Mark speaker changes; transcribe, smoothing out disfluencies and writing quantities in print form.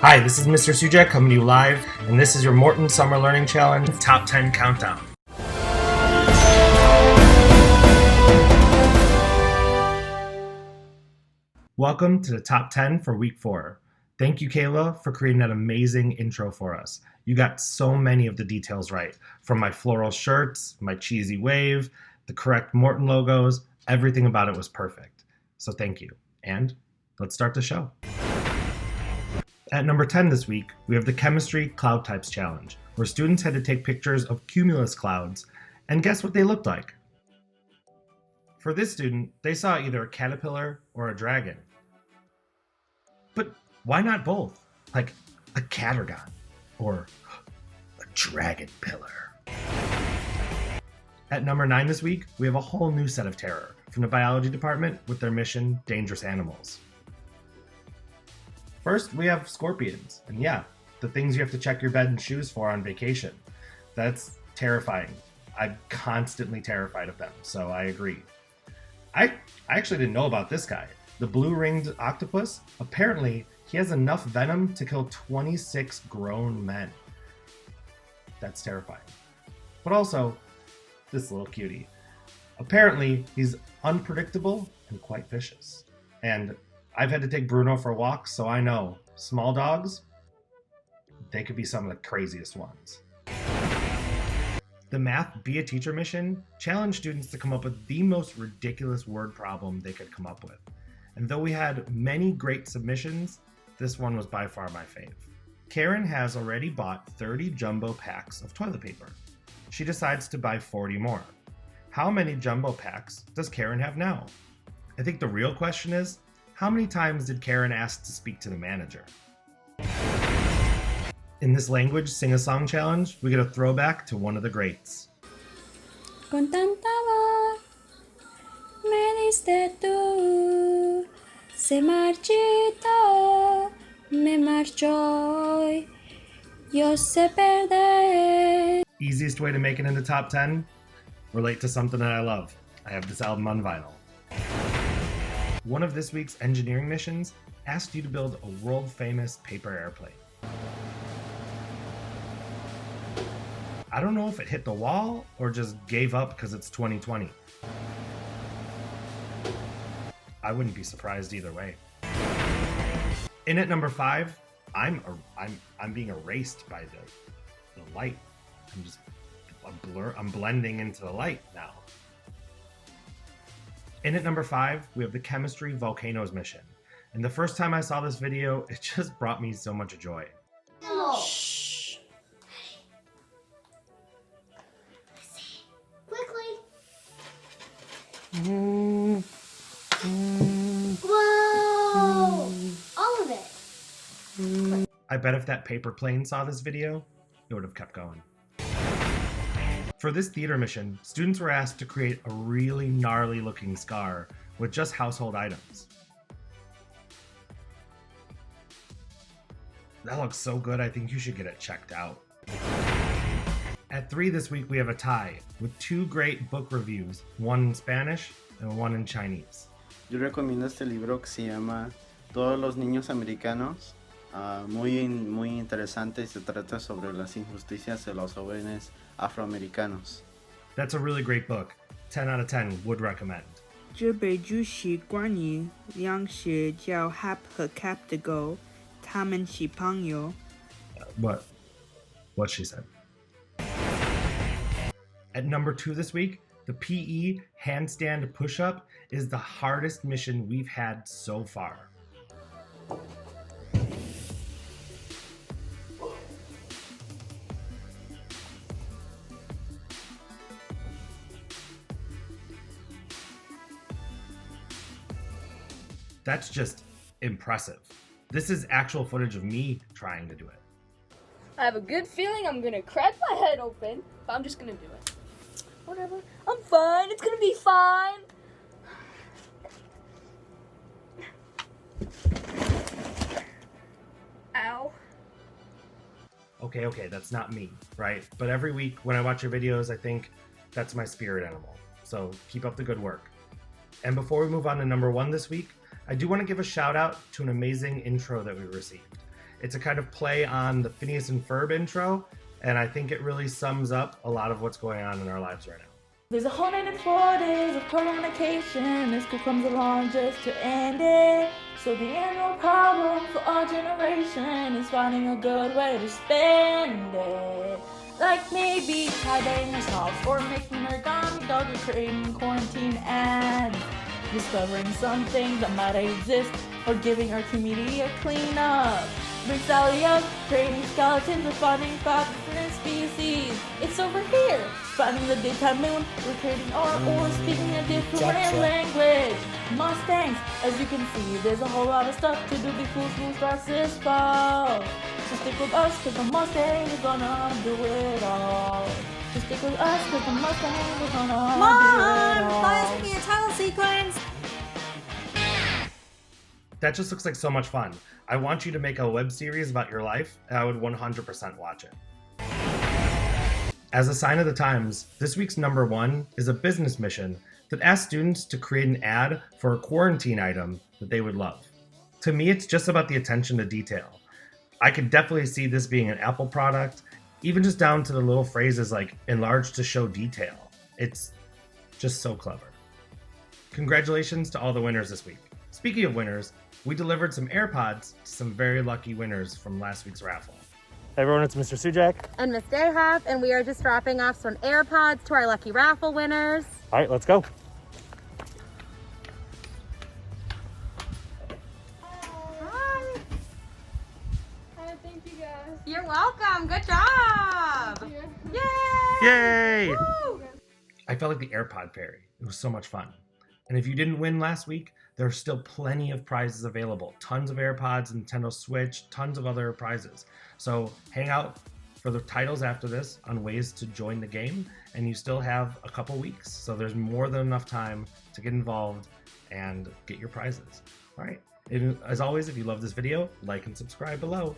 Speaker 1: Hi, this is Mr. Sujak coming to you live, and this is your Morton Summer Learning Challenge Top 10 Countdown. Welcome to the Top 10 for Week 4. Thank you, Kayla, for creating that amazing intro for us. You got so many of the details right, from my floral shirts, my cheesy wave, the correct Morton logos, everything about it was perfect. So thank you. And let's start the show. At number 10 this week, we have the Chemistry Cloud Types Challenge, where students had to take pictures of cumulus clouds and guess what they looked like. For this student, they saw either a caterpillar or a dragon. But why not both? Like a catergon or a dragon pillar. At number 9 this week, we have a whole new set of terror from the biology department with their mission, Dangerous Animals. First, we have scorpions, and yeah, the things you have to check your bed and shoes for on vacation. That's terrifying. I'm constantly terrified of them, so I agree. I actually didn't know about this guy. The blue-ringed octopus, apparently he has enough venom to kill 26 grown men. That's terrifying. But also, this little cutie. Apparently, he's unpredictable and quite vicious. And I've had to take Bruno for walks, so I know small dogs, they could be some of the craziest ones. The Math Be a Teacher mission challenged students to come up with the most ridiculous word problem they could come up with. And though we had many great submissions, this one was by far my fave. Karen has already bought 30 jumbo packs of toilet paper. She decides to buy 40 more. How many jumbo packs does Karen have now? I think the real question is, how many times did Karen ask to speak to the manager? In this language sing-a-song challenge, we get a throwback to one of the greats.
Speaker 2: Con tanta amor me diste tú, se marchito, me marchó, yo sé perder.
Speaker 1: Easiest way to make it into top 10? Relate to something that I love. I have this album on vinyl. One of this week's engineering missions asked you to build a world-famous paper airplane. I don't know if it hit the wall or just gave up because it's 2020. I wouldn't be surprised either way. In at number 5, I'm being erased by the light. I'm blending into the light now. In at number 5, we have the Chemistry Volcanoes mission. And the first time I saw this video, it just brought me so much joy.
Speaker 2: Shh.
Speaker 3: Quickly. Whoa! All of it.
Speaker 1: I bet if that paper plane saw this video, it would have kept going. For this theater mission, students were asked to create a really gnarly looking scar with just household items. That looks so good, I think you should get it checked out. At 3 this week, we have a tie with 2 great book reviews, one in Spanish and one in Chinese.
Speaker 4: Yo recomiendo este libro que se llama Todos los niños americanos. Muy interesante y se trata sobre las injusticias de los jóvenes afroamericanos.
Speaker 1: That's a really great book. 10 out of 10 would recommend.
Speaker 5: 这本书是关于两只叫 Hap 和 Cap 的狗，他们是朋友。
Speaker 1: What she said. At number 2 this week, the PE handstand push-up is the hardest mission we've had so far. That's just impressive. This is actual footage of me trying to do it.
Speaker 6: I have a good feeling I'm gonna crack my head open, but I'm just gonna do it. Whatever. I'm fine. It's gonna be fine. Ow.
Speaker 1: Okay, that's not me, right? But every week when I watch your videos, I think that's my spirit animal. So keep up the good work. And before we move on to number 1 this week, I do want to give a shout out to an amazing intro that we received. It's a kind of play on the Phineas and Ferb intro, and I think it really sums up a lot of what's going on in our lives right now.
Speaker 7: There's 104 days of communication, and school comes along just to end it. So the annual problem for our generation is finding a good way to spend it. Like maybe tie-dyeing ourselves, or making origami dog, or creating quarantine ads. Discovering something that might exist, or giving our community a cleanup. Bring Sally up, creating skeletons, or finding 5 different species. It's over here, finding the daytime moon, we're creating art, or speaking a different language. Mustangs, as you can see, there's a whole lot of stuff to do before school starts this fall. So stick with us, cause the Mustangs are gonna do it all. So stick with us, cause the Mustangs are gonna do it all.
Speaker 2: Fly us with your title sequence.
Speaker 1: That just looks like so much fun. I want you to make a web series about your life, and I would 100% watch it. As a sign of the times, this week's number 1 is a business mission that asks students to create an ad for a quarantine item that they would love. To me, it's just about the attention to detail. I could definitely see this being an Apple product, even just down to the little phrases like enlarge to show detail. It's just so clever. Congratulations to all the winners this week. Speaking of winners, we delivered some AirPods to some very lucky winners from last week's raffle.
Speaker 8: Hey everyone, it's Mr. Sujak.
Speaker 9: And Miss Dayhap, and we are just dropping off some AirPods to our lucky raffle winners.
Speaker 8: All right, let's go.
Speaker 9: Hi.
Speaker 6: Hi, thank you guys.
Speaker 9: You're welcome. Good job. Yay!
Speaker 1: Yay!
Speaker 9: Woo!
Speaker 1: I felt like the AirPod fairy. It was so much fun. And if you didn't win last week, there's still plenty of prizes available. Tons of AirPods, Nintendo Switch, tons of other prizes. So hang out for the titles after this on ways to join the game, and you still have a couple weeks. So there's more than enough time to get involved and get your prizes. All right. And as always, if you love this video, like and subscribe below.